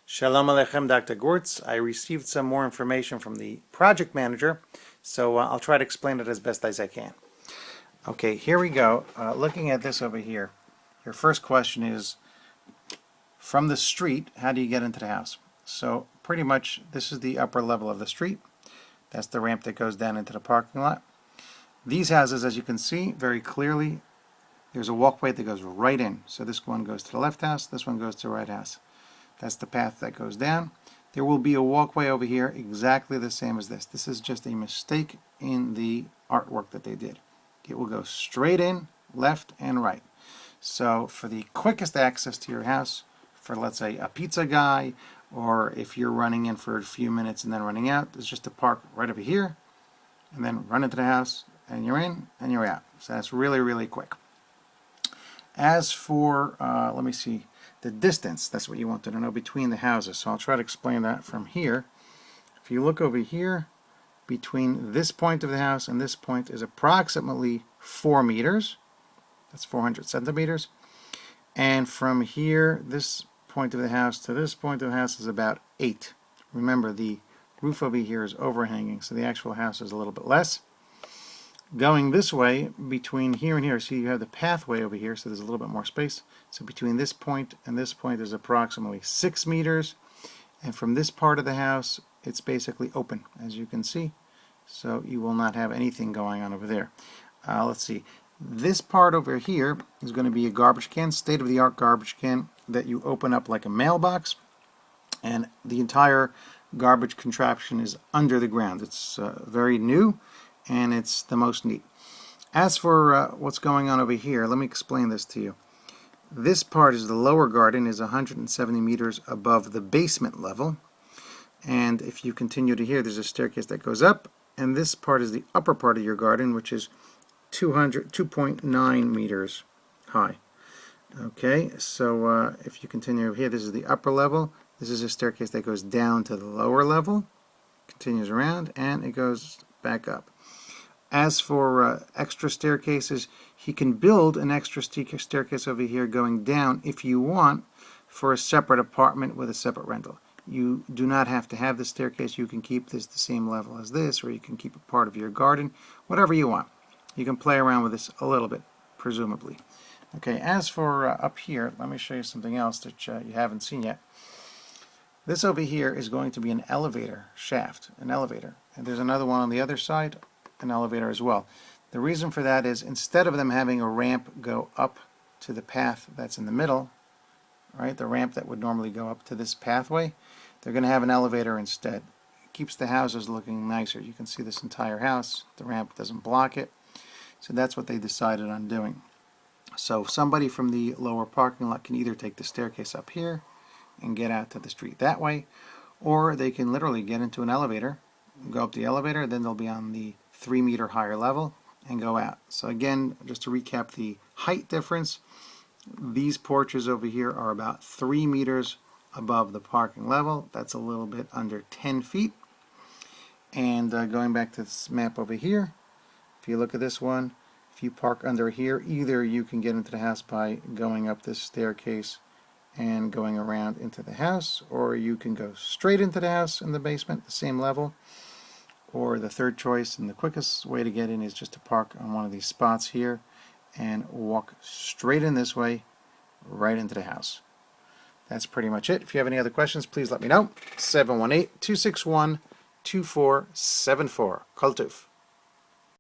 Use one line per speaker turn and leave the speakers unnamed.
Shalom Aleichem, Dr. Gurtz. I received some more information from the project manager, so I'll try to explain it as best as I can. Okay, here we go. Looking at this over here, your first question is, from the street, how do you get into the house? So pretty much this is the upper level of the street. That's the ramp that goes down into the parking lot. These houses, as you can see very clearly, there's a walkway that goes right in. So this one goes to the left house, this one goes to the right house. That's the path that goes down. There will be a walkway over here exactly the same as this. This is just a mistake in the artwork that they did. It will go straight in, left and right. So for the quickest access to your house, for let's say a pizza guy, or if you're running in for a few minutes and then running out, it's just to park right over here and then run into the house and you're in and you're out. So that's really, really quick. As for, let me see, the distance, that's what you wanted to know, between the houses. So I'll try to explain that from here. If you look over here, between this point of the house and this point is approximately 4 meters. That's 400 centimeters. And from here, this point of the house to this point of the house is about 8. Remember, the roof over here is overhanging, so the actual house is a little bit less. Going this way, between here and here, see you have the pathway over here, so there's a little bit more space. So between this point and this point is approximately 6 meters. And from this part of the house, it's basically open, as you can see. So you will not have anything going on over there. Let's see. This part over here is going to be a garbage can, state-of-the-art garbage can that you open up like a mailbox. And the entire garbage contraption is under the ground. It's very new, and it's the most neat. As for what's going on over here, let me explain this to you. This part is the lower garden, is 170 meters above the basement level. And if you continue to here, there's a staircase that goes up. And this part is the upper part of your garden, which is 2.9 meters high. Okay, so if you continue over here, this is the upper level. This is a staircase that goes down to the lower level, continues around, and it goes back up. As for extra staircases, he can build an extra staircase over here going down if you want for a separate apartment with a separate rental. You do not have to have the staircase. You can keep this the same level as this, or you can keep it part of your garden, whatever you want. You can play around with this a little bit, presumably. Okay, as for up here, let me show you something else that you haven't seen yet. This over here is going to be an elevator shaft, an elevator. And there's another one on the other side, an elevator as well. The reason for that is instead of them having a ramp go up to the path that's in the middle, right, the ramp that would normally go up to this pathway, they're going to have an elevator instead. It keeps the houses looking nicer. You can see this entire house. The ramp doesn't block it. So that's what they decided on doing. So somebody from the lower parking lot can either take the staircase up here and get out to the street that way, or they can literally get into an elevator, go up the elevator, then they'll be on the 3 meter higher level and go out. So again, just to recap the height difference, these porches over here are about 3 meters above the parking level. That's a little bit under 10 feet. And going back to this map over here, if you look at this one, if you park under here, either you can get into the house by going up this staircase and going around into the house, or you can go straight into the house in the basement, the same level. Or the third choice and the quickest way to get in is just to park on one of these spots here and walk straight in this way, right into the house. That's pretty much it. If you have any other questions, please let me know. 718-261-2474. Kol Tuv.